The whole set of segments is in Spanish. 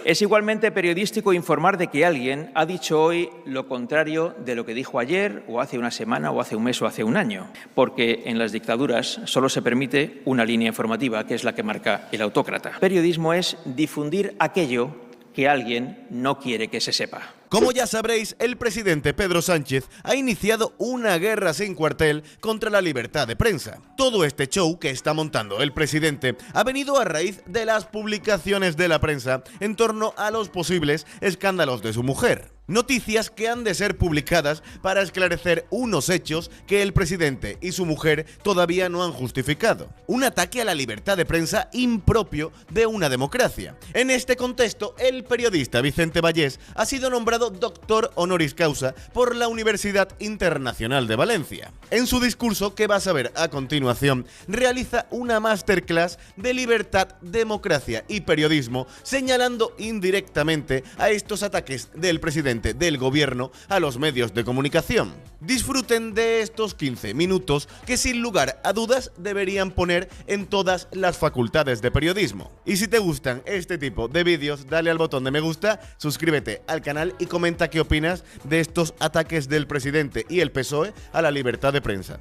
Es igualmente periodístico informar de que alguien ha dicho hoy lo contrario de lo que dijo ayer, o hace una semana, o hace un mes, o hace un año, porque en las dictaduras solo se permite una línea informativa, que es la que marca el autócrata. Periodismo es difundir aquello que alguien no quiere que se sepa. Como ya sabréis, el presidente Pedro Sánchez ha iniciado una guerra sin cuartel contra la libertad de prensa. Todo este show que está montando el presidente ha venido a raíz de las publicaciones de la prensa en torno a los posibles escándalos de su mujer. Noticias que han de ser publicadas para esclarecer unos hechos que el presidente y su mujer todavía no han justificado. Un ataque a la libertad de prensa impropio de una democracia. En este contexto, el periodista Vicente Vallés ha sido nombrado doctor honoris causa por la Universidad Internacional de Valencia. En su discurso, que vas a ver a continuación, realiza una masterclass de libertad, democracia y periodismo, señalando indirectamente a estos ataques del presidente del gobierno a los medios de comunicación. Disfruten de estos 15 minutos que sin lugar a dudas deberían poner en todas las facultades de periodismo. Y si te gustan este tipo de vídeos, dale al botón de me gusta, suscríbete al canal y comenta qué opinas de estos ataques del presidente y el PSOE a la libertad de prensa.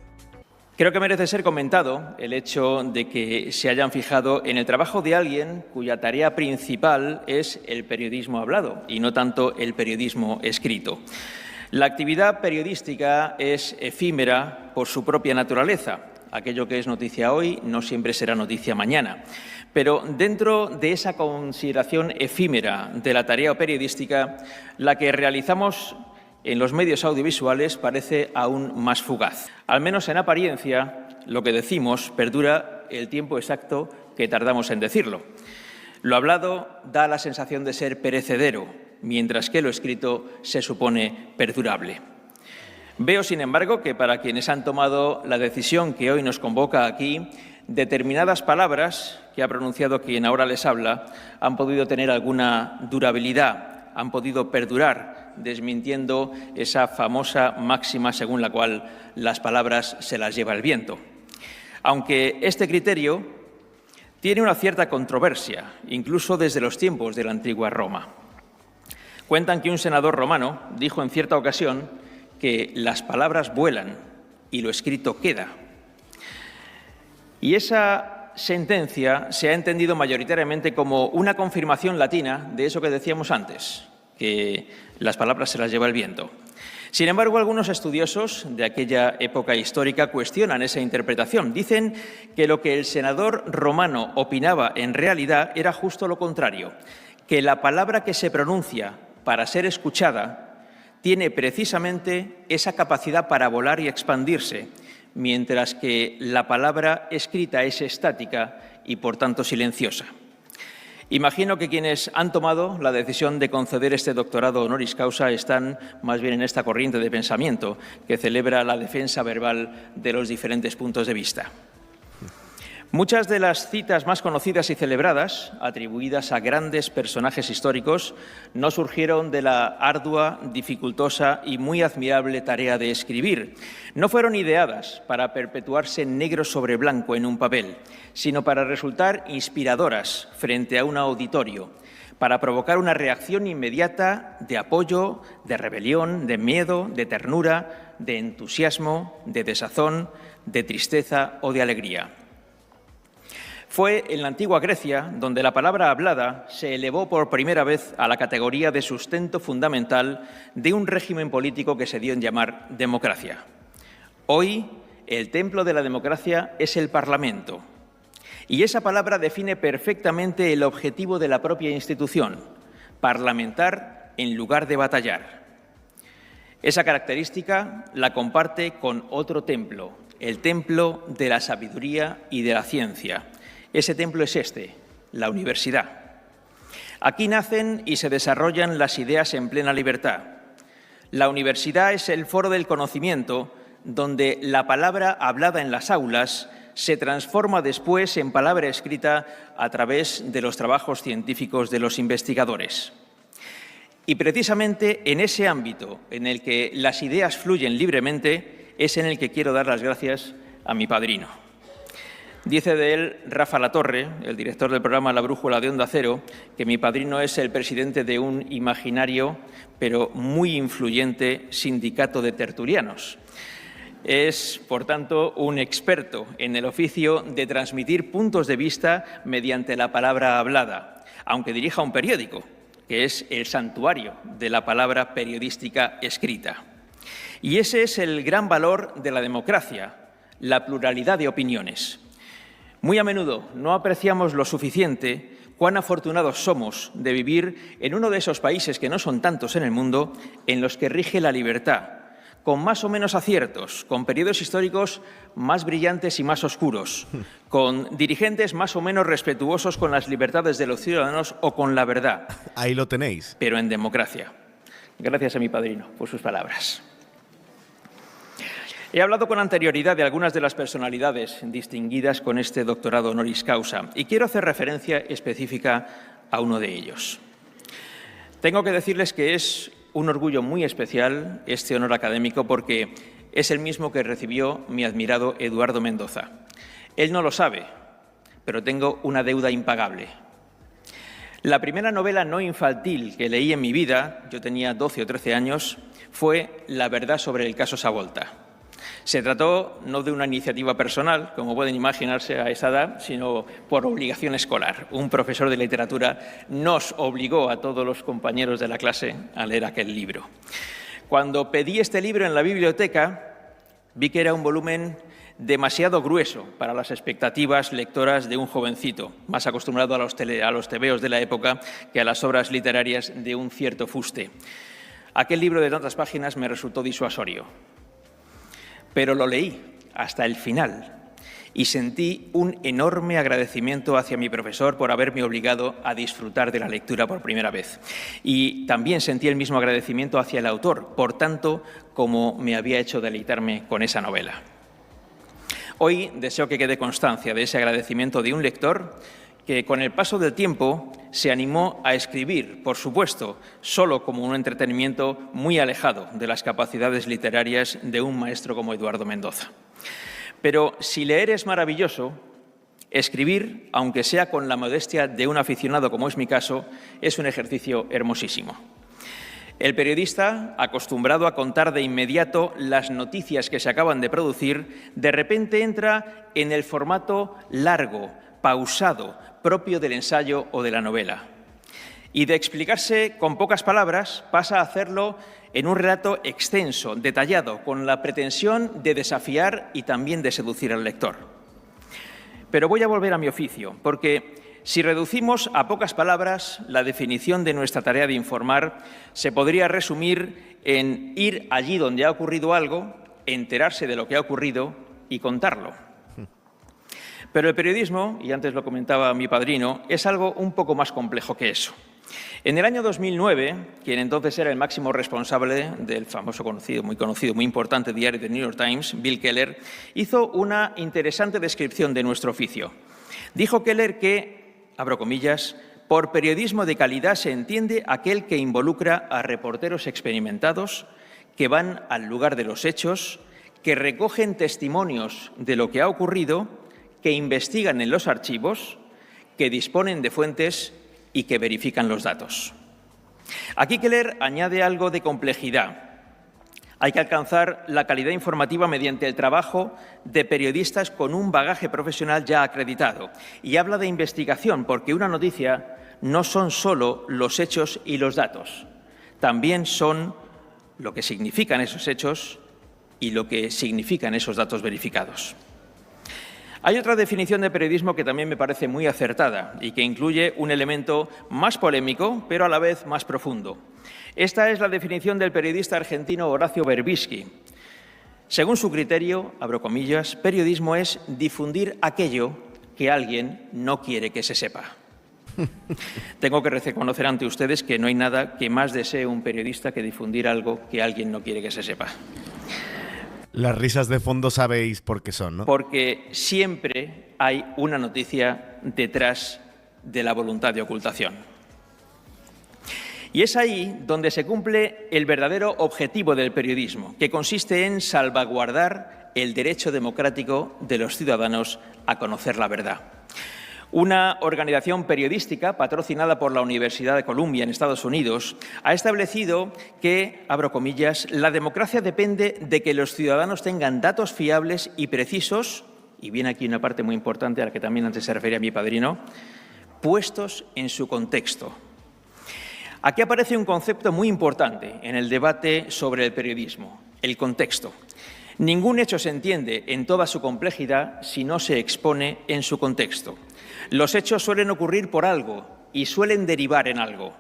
Creo que merece ser comentado el hecho de que se hayan fijado en el trabajo de alguien cuya tarea principal es el periodismo hablado y no tanto el periodismo escrito. La actividad periodística es efímera por su propia naturaleza. Aquello que es noticia hoy no siempre será noticia mañana. Pero dentro de esa consideración efímera de la tarea periodística, la que realizamos en los medios audiovisuales parece aún más fugaz. Al menos en apariencia, lo que decimos perdura el tiempo exacto que tardamos en decirlo. Lo hablado da la sensación de ser perecedero, mientras que lo escrito se supone perdurable. Veo, sin embargo, que para quienes han tomado la decisión que hoy nos convoca aquí, determinadas palabras que ha pronunciado quien ahora les habla han podido tener alguna durabilidad, han podido perdurar, desmintiendo esa famosa máxima según la cual las palabras se las lleva el viento. Aunque este criterio tiene una cierta controversia, incluso desde los tiempos de la antigua Roma. Cuentan que un senador romano dijo en cierta ocasión que las palabras vuelan y lo escrito queda. Y esa sentencia se ha entendido mayoritariamente como una confirmación latina de eso que decíamos antes, que las palabras se las lleva el viento. Sin embargo, algunos estudiosos de aquella época histórica cuestionan esa interpretación. Dicen que lo que el senador romano opinaba en realidad era justo lo contrario, que la palabra que se pronuncia para ser escuchada tiene precisamente esa capacidad para volar y expandirse, mientras que la palabra escrita es estática y, por tanto, silenciosa. Imagino que quienes han tomado la decisión de conceder este doctorado honoris causa están más bien en esta corriente de pensamiento que celebra la defensa verbal de los diferentes puntos de vista. Muchas de las citas más conocidas y celebradas, atribuidas a grandes personajes históricos, no surgieron de la ardua, dificultosa y muy admirable tarea de escribir. No fueron ideadas para perpetuarse negro sobre blanco en un papel, sino para resultar inspiradoras frente a un auditorio, para provocar una reacción inmediata de apoyo, de rebelión, de miedo, de ternura, de entusiasmo, de desazón, de tristeza o de alegría. Fue en la antigua Grecia donde la palabra hablada se elevó por primera vez a la categoría de sustento fundamental de un régimen político que se dio en llamar democracia. Hoy, el templo de la democracia es el Parlamento. Y esa palabra define perfectamente el objetivo de la propia institución, parlamentar en lugar de batallar. Esa característica la comparte con otro templo, el templo de la sabiduría y de la ciencia. Ese templo es este, la universidad. Aquí nacen y se desarrollan las ideas en plena libertad. La universidad es el foro del conocimiento donde la palabra hablada en las aulas se transforma después en palabra escrita a través de los trabajos científicos de los investigadores. Y precisamente en ese ámbito en el que las ideas fluyen libremente es en el que quiero dar las gracias a mi padrino. Dice de él Rafa Latorre, el director del programa La Brújula de Onda Cero, que mi padrino es el presidente de un imaginario, pero muy influyente, sindicato de tertulianos. Es, por tanto, un experto en el oficio de transmitir puntos de vista mediante la palabra hablada, aunque dirija un periódico, que es el santuario de la palabra periodística escrita. Y ese es el gran valor de la democracia, la pluralidad de opiniones. Muy a menudo no apreciamos lo suficiente cuán afortunados somos de vivir en uno de esos países, que no son tantos en el mundo, en los que rige la libertad, con más o menos aciertos, con periodos históricos más brillantes y más oscuros, con dirigentes más o menos respetuosos con las libertades de los ciudadanos o con la verdad. Ahí lo tenéis. Pero en democracia. Gracias a mi padrino por sus palabras. He hablado con anterioridad de algunas de las personalidades distinguidas con este doctorado honoris causa y quiero hacer referencia específica a uno de ellos. Tengo que decirles que es un orgullo muy especial este honor académico porque es el mismo que recibió mi admirado Eduardo Mendoza. Él no lo sabe, pero tengo una deuda impagable. La primera novela no infantil que leí en mi vida, yo tenía 12 o 13 años, fue La verdad sobre el caso Savolta. Se trató no de una iniciativa personal, como pueden imaginarse a esa edad, sino por obligación escolar. Un profesor de literatura nos obligó a todos los compañeros de la clase a leer aquel libro. Cuando pedí este libro en la biblioteca, vi que era un volumen demasiado grueso para las expectativas lectoras de un jovencito, más acostumbrado a los tebeos de la época que a las obras literarias de un cierto fuste. Aquel libro de tantas páginas me resultó disuasorio. Pero lo leí hasta el final y sentí un enorme agradecimiento hacia mi profesor por haberme obligado a disfrutar de la lectura por primera vez. Y también sentí el mismo agradecimiento hacia el autor, por tanto, como me había hecho deleitarme con esa novela. Hoy deseo que quede constancia de ese agradecimiento de un lector que con el paso del tiempo se animó a escribir, por supuesto, solo como un entretenimiento muy alejado de las capacidades literarias de un maestro como Eduardo Mendoza. Pero si leer es maravilloso, escribir, aunque sea con la modestia de un aficionado como es mi caso, es un ejercicio hermosísimo. El periodista, acostumbrado a contar de inmediato las noticias que se acaban de producir, de repente entra en el formato largo, pausado, propio del ensayo o de la novela. Y de explicarse con pocas palabras pasa a hacerlo en un relato extenso, detallado, con la pretensión de desafiar y también de seducir al lector. Pero voy a volver a mi oficio, porque si reducimos a pocas palabras la definición de nuestra tarea de informar, se podría resumir en ir allí donde ha ocurrido algo, enterarse de lo que ha ocurrido y contarlo. Pero el periodismo, y antes lo comentaba mi padrino, es algo un poco más complejo que eso. En el año 2009, quien entonces era el máximo responsable del famoso muy importante diario The New York Times, Bill Keller, hizo una interesante descripción de nuestro oficio. Dijo Keller que, abro comillas, por periodismo de calidad se entiende aquel que involucra a reporteros experimentados que van al lugar de los hechos, que recogen testimonios de lo que ha ocurrido, que investigan en los archivos, que disponen de fuentes y que verifican los datos. Aquí Keller añade algo de complejidad. Hay que alcanzar la calidad informativa mediante el trabajo de periodistas con un bagaje profesional ya acreditado. Y habla de investigación, porque una noticia no son solo los hechos y los datos, también son lo que significan esos hechos y lo que significan esos datos verificados. Hay otra definición de periodismo que también me parece muy acertada y que incluye un elemento más polémico, pero a la vez más profundo. Esta es la definición del periodista argentino Horacio Berbisky. Según su criterio, abro comillas, periodismo es difundir aquello que alguien no quiere que se sepa. Tengo que reconocer ante ustedes que no hay nada que más desee un periodista que difundir algo que alguien no quiere que se sepa. Las risas de fondo sabéis por qué son, ¿no? Porque siempre hay una noticia detrás de la voluntad de ocultación. Y es ahí donde se cumple el verdadero objetivo del periodismo, que consiste en salvaguardar el derecho democrático de los ciudadanos a conocer la verdad. Una organización periodística patrocinada por la Universidad de Columbia en Estados Unidos ha establecido que, abro comillas, la democracia depende de que los ciudadanos tengan datos fiables y precisos, y viene aquí una parte muy importante a la que también antes se refería mi padrino, puestos en su contexto. Aquí aparece un concepto muy importante en el debate sobre el periodismo, el contexto. Ningún hecho se entiende en toda su complejidad si no se expone en su contexto. Los hechos suelen ocurrir por algo y suelen derivar en algo.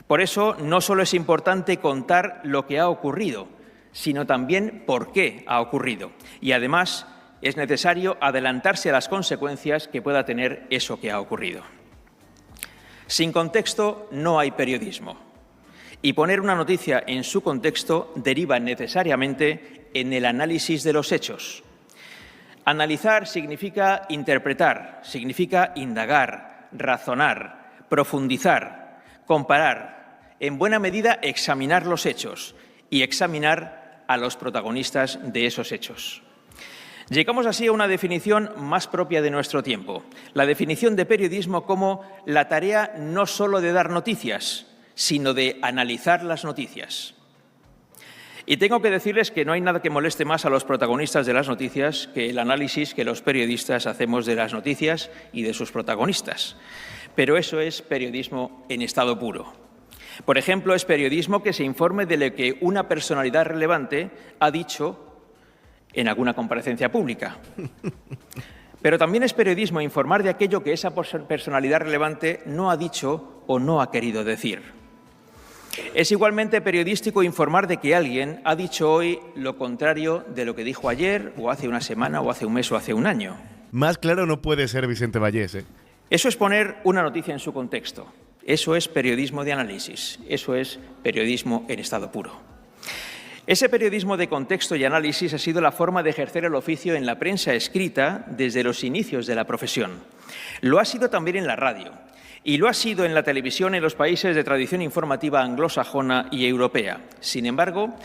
Por eso, no solo es importante contar lo que ha ocurrido, sino también por qué ha ocurrido. Y además, es necesario adelantarse a las consecuencias que pueda tener eso que ha ocurrido. Sin contexto no hay periodismo. Y poner una noticia en su contexto deriva necesariamente en el análisis de los hechos. Analizar significa interpretar, significa indagar, razonar, profundizar, comparar, en buena medida examinar los hechos y examinar a los protagonistas de esos hechos. Llegamos así a una definición más propia de nuestro tiempo, la definición de periodismo como la tarea no solo de dar noticias, sino de analizar las noticias. Y tengo que decirles que no hay nada que moleste más a los protagonistas de las noticias que el análisis que los periodistas hacemos de las noticias y de sus protagonistas. Pero eso es periodismo en estado puro. Por ejemplo, es periodismo que se informe de lo que una personalidad relevante ha dicho en alguna comparecencia pública. Pero también es periodismo informar de aquello que esa personalidad relevante no ha dicho o no ha querido decir. Es igualmente periodístico informar de que alguien ha dicho hoy lo contrario de lo que dijo ayer, o hace una semana, o hace un mes, o hace un año. Más claro no puede ser Vicente Vallés, ¿eh? Eso es poner una noticia en su contexto. Eso es periodismo de análisis. Eso es periodismo en estado puro. Ese periodismo de contexto y análisis ha sido la forma de ejercer el oficio en la prensa escrita desde los inicios de la profesión. Lo ha sido también en la radio. Y lo ha sido en la televisión en los países de tradición informativa anglosajona y europea. Sin embargo,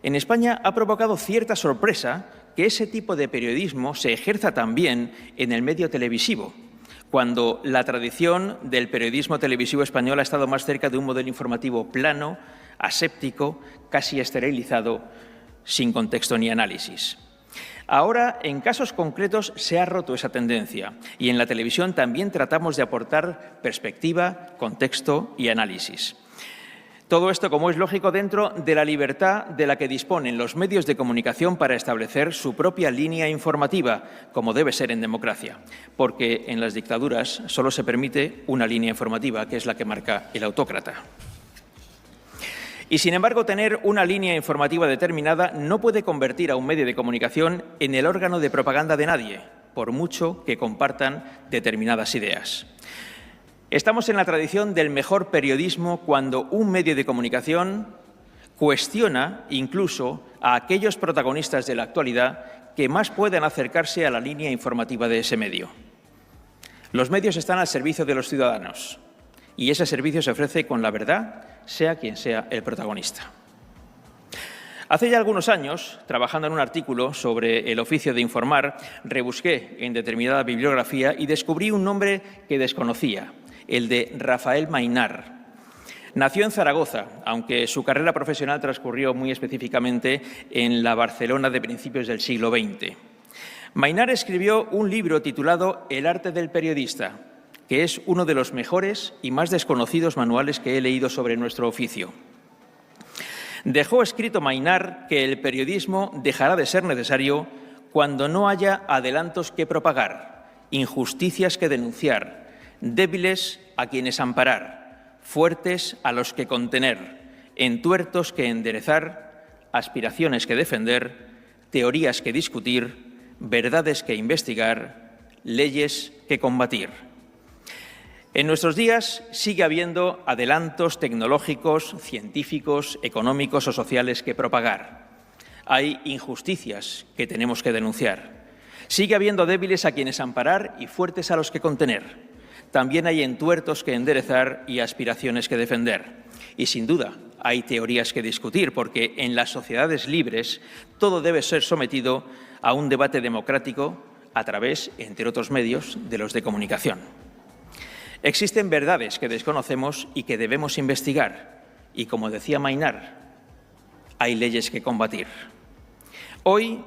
en España ha provocado cierta sorpresa que ese tipo de periodismo se ejerza también en el medio televisivo, cuando la tradición del periodismo televisivo español ha estado más cerca de un modelo informativo plano, aséptico, casi esterilizado, sin contexto ni análisis. Ahora, en casos concretos, se ha roto esa tendencia y en la televisión también tratamos de aportar perspectiva, contexto y análisis. Todo esto, como es lógico, dentro de la libertad de la que disponen los medios de comunicación para establecer su propia línea informativa, como debe ser en democracia, porque en las dictaduras solo se permite una línea informativa, que es la que marca el autócrata. Y, sin embargo, tener una línea informativa determinada no puede convertir a un medio de comunicación en el órgano de propaganda de nadie, por mucho que compartan determinadas ideas. Estamos en la tradición del mejor periodismo cuando un medio de comunicación cuestiona incluso a aquellos protagonistas de la actualidad que más pueden acercarse a la línea informativa de ese medio. Los medios están al servicio de los ciudadanos y ese servicio se ofrece con la verdad, sea quien sea el protagonista. Hace ya algunos años, trabajando en un artículo sobre el oficio de informar, rebusqué en determinada bibliografía y descubrí un nombre que desconocía, el de Rafael Maynar. Nació en Zaragoza, aunque su carrera profesional transcurrió muy específicamente en la Barcelona de principios del siglo XX. Maynar escribió un libro titulado El arte del periodista, que es uno de los mejores y más desconocidos manuales que he leído sobre nuestro oficio. Dejó escrito Maynar que el periodismo dejará de ser necesario cuando no haya adelantos que propagar, injusticias que denunciar, débiles a quienes amparar, fuertes a los que contener, entuertos que enderezar, aspiraciones que defender, teorías que discutir, verdades que investigar, leyes que combatir. En nuestros días sigue habiendo adelantos tecnológicos, científicos, económicos o sociales que propagar. Hay injusticias que tenemos que denunciar. Sigue habiendo débiles a quienes amparar y fuertes a los que contener. También hay entuertos que enderezar y aspiraciones que defender. Y sin duda hay teorías que discutir, porque en las sociedades libres todo debe ser sometido a un debate democrático a través, entre otros medios, de los de comunicación. Existen verdades que desconocemos y que debemos investigar. Y, como decía Maynard, hay leyes que combatir. Hoy,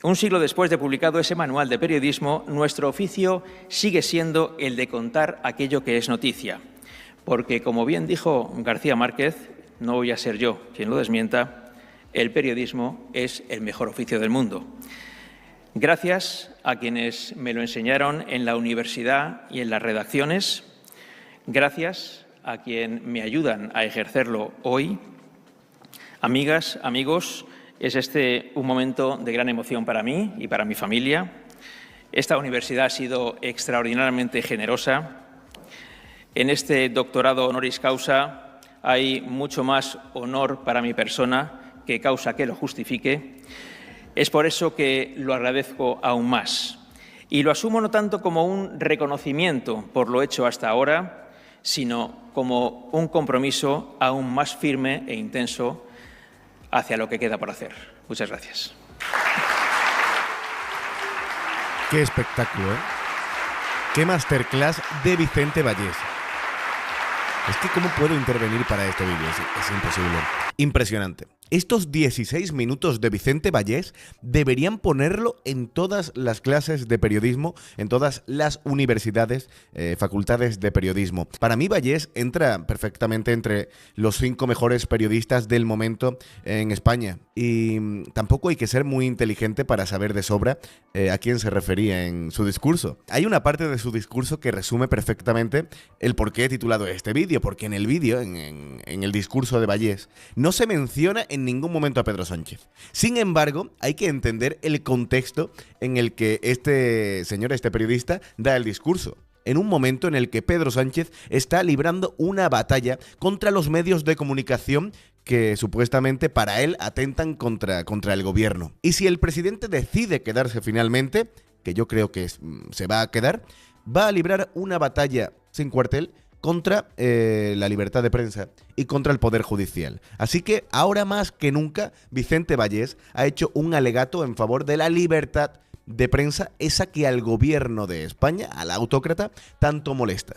un siglo después de publicado ese manual de periodismo, nuestro oficio sigue siendo el de contar aquello que es noticia. Porque, como bien dijo García Márquez, no voy a ser yo quien lo desmienta, el periodismo es el mejor oficio del mundo. Gracias a quienes me lo enseñaron en la universidad y en las redacciones, gracias a quienes me ayudan a ejercerlo hoy. Amigas, amigos, es este un momento de gran emoción para mí y para mi familia. Esta universidad ha sido extraordinariamente generosa. En este doctorado honoris causa hay mucho más honor para mi persona que causa que lo justifique. Es por eso que lo agradezco aún más. Y lo asumo no tanto como un reconocimiento por lo hecho hasta ahora, sino como un compromiso aún más firme e intenso hacia lo que queda por hacer. Muchas gracias. Qué espectáculo, ¿eh? Qué masterclass de Vicente Vallés. Es que ¿cómo puedo intervenir para este vídeo? Es imposible. Impresionante. Estos 16 minutos de Vicente Vallés deberían ponerlo en todas las clases de periodismo, en todas las universidades, facultades de periodismo. Para mí Vallés entra perfectamente entre los 5 mejores periodistas del momento en España. Y tampoco hay que ser muy inteligente para saber de sobra a quién se refería en su discurso. Hay una parte de su discurso que resume perfectamente el por qué he titulado este vídeo, porque en el vídeo, en el discurso de Vallés, no se menciona en ningún momento a Pedro Sánchez. Sin embargo, hay que entender el contexto en el que este señor, este periodista, da el discurso. En un momento en el que Pedro Sánchez está librando una batalla contra los medios de comunicación que supuestamente para él atentan contra el gobierno. Y si el presidente decide quedarse finalmente, que yo creo que se va a quedar, va a librar una batalla sin cuartel contra la libertad de prensa y contra el Poder Judicial. Así que ahora más que nunca Vicente Vallés ha hecho un alegato en favor de la libertad de prensa, esa que al gobierno de España, al autócrata, tanto molesta.